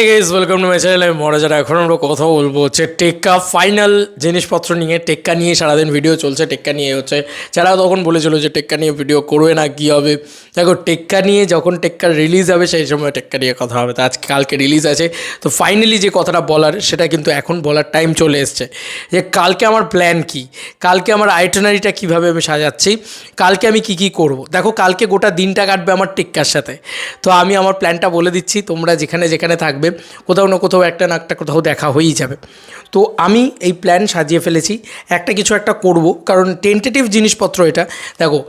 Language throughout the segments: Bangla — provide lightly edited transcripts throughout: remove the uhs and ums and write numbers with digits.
Hey guys, welcome to my channel. আমি মহারাজার। এখন আমরা কথা বলবো হচ্ছে টেক্কা ফাইনাল জিনিসপত্র নিয়ে। টেক্কা নিয়ে সারাদিন ভিডিও চলছে, টেক্কা নিয়ে হচ্ছে যারা তখন বলেছিল যে টেক্কা নিয়ে ভিডিও করবে না, কী হবে। দেখো, টেক্কা নিয়ে যখন টেক্কা রিলিজ হবে সেই সময় টেক্কা নিয়ে কথা হবে। তো আজকে কালকে রিলিজ আছে, তো ফাইনালি যে কথাটা বলার সেটা কিন্তু এখন বলার টাইম চলে এসছে যে কালকে আমার প্ল্যান কি, কালকে আমার আইটেনারিটা কীভাবে আমি সাজাচ্ছি, কালকে আমি কী কী করব। দেখো, কালকে গোটা দিনটা কাটবে আমার টেক্কার সাথে। তো আমি আমার প্ল্যানটা বলে দিচ্ছি, তোমরা যেখানে যেখানে থাকবে কোথাও না কোথাও একটা না একটা কোথাও দেখা হয়েই যাবে। তো আমি এই প্ল্যান সাজিয়ে ফেলেছি, একটা কিছু একটা করব, কারণ টেন্টেটিভ জিনিসপত্র এটা। দেখো,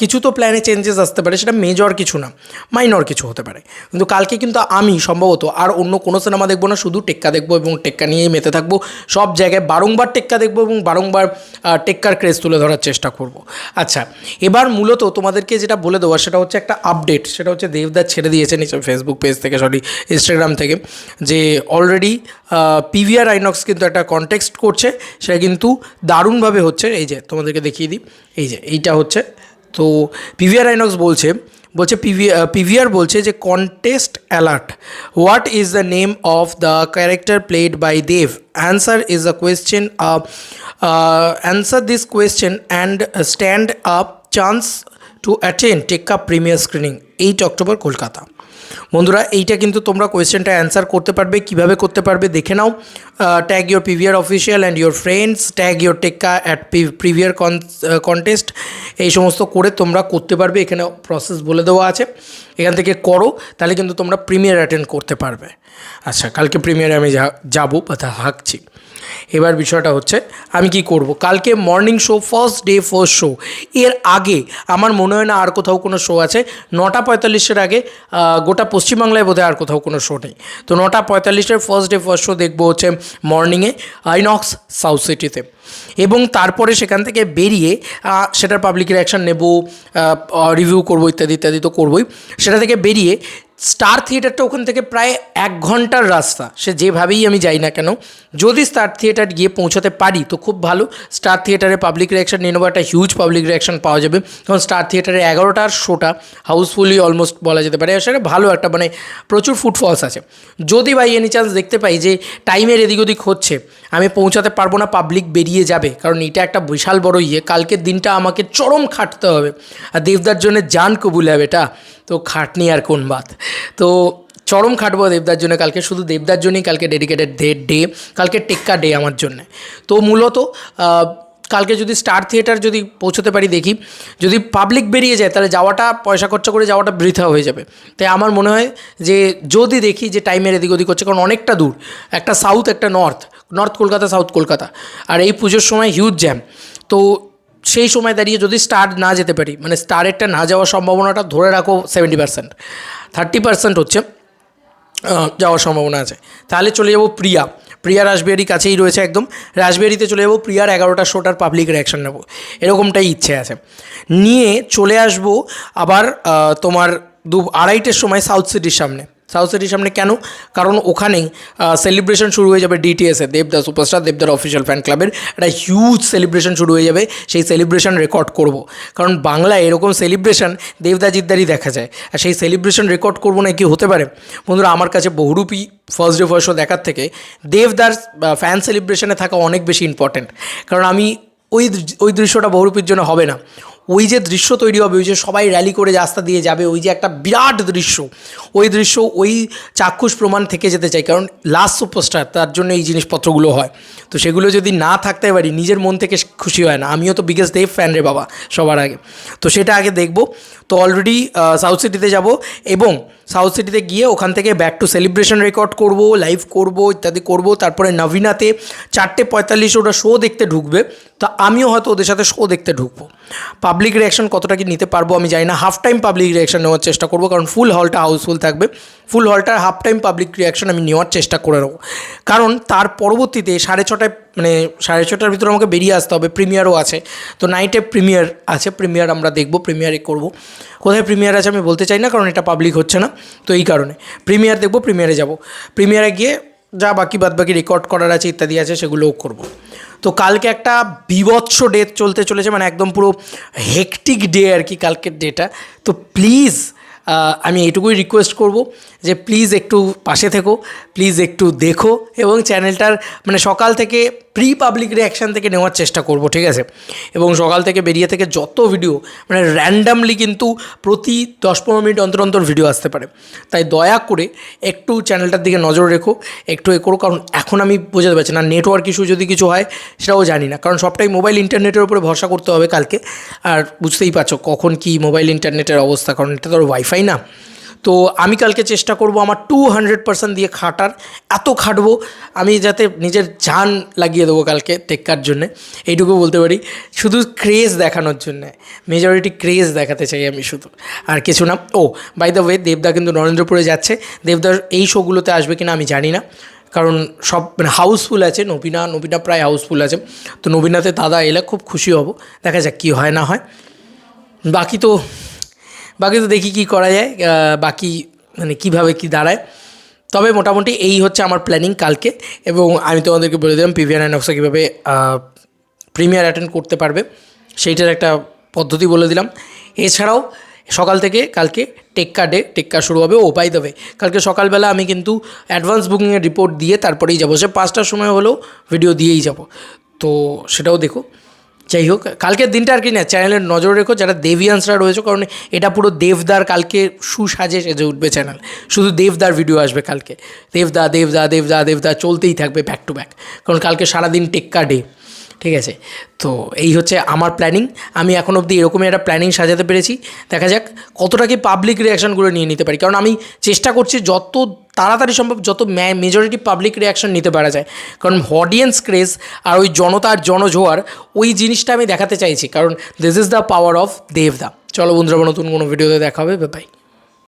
কিছু তো প্ল্যানে চেঞ্জেস আসতে পারে, সেটা মেজর কিছু না, মাইনর কিছু হতে পারে। কিন্তু কালকে কিন্তু আমি সম্ভবত আর অন্য কোনো সিনেমা দেখবো না, শুধু টেক্কা দেখবো এবং টেক্কা নিয়েই মেতে থাকবো। সব জায়গায় বারংবার টেক্কা দেখবো এবং বারংবার টেক্কার ক্রেজ তুলে ধরার চেষ্টা করব। আচ্ছা, এবার মূলত তোমাদেরকে যেটা বলে দেওয়া সেটা হচ্ছে একটা আপডেট। সেটা হচ্ছে দেবদাস ছেড়ে দিয়েছে নিশ্চয় ফেসবুক পেজ থেকে, ইনস্টাগ্রাম থেকে, যে অলরেডি পিভিআর আইনক্স কিন্তু একটা কন্টেক্সট করছে। সেটা কিন্তু দারুণভাবে হচ্ছে। এই যে তোমাদেরকে দেখিয়ে দিই, এই যে এইটা হচ্ছে। তো পিভিআর আইনক্স বলছে পিভিআর বলছে যে contest alert, what is the name of the character played by Dev, answer is the question, answer this question and stand up chance to attend Tekka premiere screening 8 October Kolkata. বন্ধুরা, এইটা কিন্তু তোমরা কোয়েশ্চেনটা অ্যান্সার করতে পারবে। কিভাবে করতে পারবে দেখে নাও। Tag your PVR official and your friends, tag your টেক্কা অ্যাট প্রিভিয়ার কন্টেস্ট, এই সমস্ত করে তোমরা করতে পারবে। এখানে প্রসেস বলে দেওয়া আছে, এখান থেকে করো, তাহলে কিন্তু তোমরা প্রিমিয়ার অ্যাটেন্ড করতে পারবে। আচ্ছা, কালকে প্রিমিয়ারে আমি যাবো বা থাকছি। এবার বিষয়টা হচ্ছে আমি কি করব। কালকে morning show, first day first show. এর আগে আমার মনে হয় না আর কোথাও কোনো শো আছে। 9:45-এর আগে গোটা পশ্চিমবাংলায় বোধহয় আর কোথাও কোনো শো নেই। তো 9:45-এর ফার্স্ট ডে ফার্স্ট শো দেখবো হচ্ছে মর্নিংয়ে আইনক্স সাউথ সিটিতে। এবং তারপরে সেখান থেকে বেরিয়ে সেটার পাবলিক রিঅ্যাকশান নেব, রিভিউ করবো, ইত্যাদি ইত্যাদি তো করবোই। সেটা থেকে বেরিয়ে স্টার থিয়েটারটা ওখান থেকে প্রায় 1 ঘন্টার রাস্তা। সে যেভাবেই আমি যাই না কেন, যদি স্টার থিয়েটার গিয়ে পৌঁছাতে পারি তো খুব ভালো। স্টার থিয়েটারে পাবলিক রিঅ্যাকশান নিয়ে নেবো, একটা হিউজ পাবলিক রিঅ্যাকশান পাওয়া যাবে। কারণ স্টার থিয়েটারে 11টার শোটা হাউসফুলি অলমোস্ট বলা যেতে পারে। সেটা ভালো একটা, মানে প্রচুর ফুটফলস আছে। যদি বাই এনি চান্স দেখতে পাই যে টাইমের এদিক ওদিক হচ্ছে, আমি পৌঁছাতে পারবো না, পাবলিক বেরিয়ে যাবে, কারণ এটা একটা বিশাল বড় কালকের দিনটা আমাকে চরম খাটতে হবে। আর দেবদার জন্য জান কবুল হবে এটা, তো খাটনি আর কোন বাত। তো চরম খাটবো দেবদার জন্য কালকে, শুধু দেবদার জন্যই কালকে ডেডিকেটেড ডে, কালকে টেক্কা ডে আমার জন্যে। তো মূলত কালকে যদি স্টার থিয়েটার যদি পৌঁছতে পারি দেখি, যদি পাবলিক বেরিয়ে যায় তাহলে যাওয়াটা, পয়সা খরচা করে যাওয়াটা বৃথা হয়ে যাবে। তাই আমার মনে হয় যে যদি দেখি যে টাইমের এদিক ওদিক হচ্ছে, কারণ অনেকটা দূর, একটা সাউথ একটা নর্থ কলকাতা, সাউথ কলকাতা, আর এই পুজোর সময় হিউজ জ্যাম। তো সেই সময় দাঁড়িয়ে যদি স্টার না যেতে পারি, মানে স্টারেরটা না যাওয়ার সম্ভাবনাটা ধরে রাখো 70%, 30% হচ্ছে যাওয়ার সম্ভাবনা আছে। তাহলে চলে যাবো প্রিয়া রাসবিহারি কাছেই রয়েছে একদম, রাসবিহারিতে চলে যাবো। প্রিয়ার 11টা শোটার পাবলিক রিঅ্যাকশান নেবো, এরকমটাই ইচ্ছে আছে। নিয়ে চলে আসবো আবার তোমার 2-2:30-এর সময় সাউথ সিটির সামনে। কেন? কারণ ওখানেই সেলিব্রেশন শুরু হয়ে যাবে ডিটিএসে, দেবদা সুপারস্টার, দেবদার অফিসিয়াল ফ্যান ক্লাবের একটা হিউজ সেলিব্রেশন শুরু হয়ে যাবে। সেই সেলিব্রেশন রেকর্ড করব, কারণ বাংলায় এরকম সেলিব্রেশন দেবদা জিদ্দারই দেখা যায়। আর সেই সেলিব্রেশন রেকর্ড করবো না কি হতে পারে বন্ধুরা? আমার কাছে বহুরূপী ফার্স্ট ডে ফার্স্ট শো দেখার থেকে দেবদার ফ্যান সেলিব্রেশনে থাকা অনেক বেশি ইম্পর্ট্যান্ট। কারণ আমি ওই দৃশ্যটা বহুরূপীর জন্য হবে না। ওই যে দৃশ্য তৈরি হবে, ওই যে সবাই র্যালি করে রাস্তা দিয়ে যাবে, ওই যে একটা বিরাট দৃশ্য, ওই চাক্ষুষ প্রমাণ থেকে যেতে চাই। কারণ লাস্ট সুপারস্টার, তার জন্য এই জিনিসপত্রগুলো হয়। তো সেগুলো যদি না থাকতে পারি, নিজের মন থেকে খুশি হয় না। আমিও তো বিগেস্ট দেব ফ্যান রে বাবা, সবার আগে। তো সেটা আগে দেখব। তো অলরেডি সাউথ সিটিতে যাব, এবং সাউথ সিটিতে গিয়ে ওখান থেকে ব্যাক টু সেলিব্রেশন রেকর্ড করব, লাইভ করব, ইত্যাদি করব। তারপরে নবীনাতে 4:45 ওটা শো দেখতে ঢুকবে, তো আমিও হয়তো ওদের সাথে শো দেখতে ঢুকবো। পাবলিক রিঅ্যাকশন কতটা কি নিতে পারবো আমি জানি না। হাফ টাইম পাবলিক রিঅ্যাকশন নেওয়ার চেষ্টা করবো, কারণ ফুল হলটা হাউসফুল থাকবে। ফুল হলটার হাফ টাইম পাবলিক রিঅ্যাকশন আমি নেওয়ার চেষ্টা করে নেবো, কারণ তার পরবর্তীতে 6:30, মানে 6:30টার ভিতরে আমাকে বেরিয়ে আসতে হবে। প্রিমিয়ারও আছে, তো নাইটে প্রিমিয়ার আছে, প্রিমিয়ার আমরা দেখবো, প্রিমিয়ারে করবো। কোথায় প্রিমিয়ার আছে আমি বলতে চাই না, কারণ এটা পাবলিক হচ্ছে না। তো এই কারণে প্রিমিয়ার দেখবো, প্রিমিয়ারে যাব, প্রিমিয়ারে গিয়ে যা বাকি রেকর্ড করার আছে ইত্যাদি আছে সেগুলোও করব। তো কালকে একটা বিভৎস ডে চলতে চলেছে, মানে একদম পুরো হেকটিক ডে আর কি কালকের ডেটা। তো প্লিজ আমি এইটুকুই রিকোয়েস্ট করব যে প্লিজ একটু পাশে থেকো, প্লিজ একটু দেখো, এবং চ্যানেলটার মানে সকাল থেকে প্রি পাবলিক রিয়াকশান থেকে নেওয়ার চেষ্টা করব, ঠিক আছে? এবং সকাল থেকে বেরিয়ে থেকে যত ভিডিও মানে র্যান্ডামলি কিন্তু প্রতি 10-15 মিনিট অন্তর অন্তর ভিডিও আসতে পারে, তাই দয়া করে একটু চ্যানেলটার দিকে নজর রেখো, একটু করো, কারণ এখন আমি বোঝাতে পারছি না, নেটওয়ার্ক ইস্যু যদি কিছু হয় সেটাও জানি না, কারণ সবটাই মোবাইল ইন্টারনেটের উপরে ভরসা করতে হবে কালকে। আর বুঝতেই পারছো কখন কি মোবাইল ইন্টারনেটের অবস্থা, কারণ এটা তো আর ওয়াইফাই না। তো আমি কালকে চেষ্টা করব আমার 200% দিয়ে খাটার, এত খাটবো আমি যাতে নিজের জান লাগিয়ে দেবো কালকে টেক্কার জন্যে, এইটুকু বলতে পারি। শুধু ক্রেজ দেখানোর জন্যে, মেজরিটি ক্রেজ দেখাতে চাই আমি শুধু, আর কিছু না। ও বাই দ্য ওয়ে, দেবদা কিন্তু নরেন্দ্রপুরে যাচ্ছে। দেবদার এই শোগুলোতে আসবে কিনা আমি জানি না, কারণ সব মানে হাউসফুল আছে। নবীনা প্রায় হাউসফুল আছে, তো নবীনাতে দাদা এলে খুব খুশি হব। দেখা যাক কী হয় না হয়। বাকি তো দেখি কী করা যায়, বাকি মানে কীভাবে কী দাঁড়ায়। তবে মোটামুটি এই হচ্ছে আমার প্ল্যানিং কালকে। এবং আমি তোমাদেরকে বলে দিলাম পিভিআর আইনক্সে কীভাবে প্রিমিয়ার অ্যাটেন্ড করতে পারবে, সেইটার একটা পদ্ধতি বলে দিলাম। এছাড়াও সকাল থেকে কালকে টেক্কা শুরু হবে। ও বাই দ্য ওয়ে, কালকে সকালবেলা আমি কিন্তু অ্যাডভান্স বুকিংয়ের রিপোর্ট দিয়ে তারপরেই যাবো, সে 5টার সময় হলেও ভিডিও দিয়েই যাব, তো সেটাও দেখো। যাই হোক, কালকের দিনটা আর কি না, চ্যানেলের নজর রেখো যারা দেভিয়ান্সরা রয়েছে, কারণ এটা পুরো দেবদার কালকে সুসাজে সেজে উঠবে চ্যানেল, শুধু দেবদার ভিডিও আসবে কালকে। দেবদা চলতেই থাকবে ব্যাক টু ব্যাক, কারণ কালকে সারাদিন টেক্কা ডে, ঠিক আছে? তো এই হচ্ছে আমার প্ল্যানিং। আমি এখন অবধি এরকমই একটা প্ল্যানিং সাজাতে পেরেছি, দেখা যাক কতটা কি পাবলিক রিয়াকশানগুলো নিয়ে নিতে পারি, কারণ আমি চেষ্টা করছি যত তাড়াতাড়ি সম্ভব যত মেজরিটি পাবলিক রিয়াকশান নিতে পারা যায়, কারণ অডিয়েন্স ক্রেজ আর ওই জনতার জনজোয়ার ওই জিনিসটা আমি দেখাতে চাইছি, কারণ this is the power of দেবদা। চলো বন্ধুরা, নতুন কোনো ভিডিওতে দেখা হবে, বাই।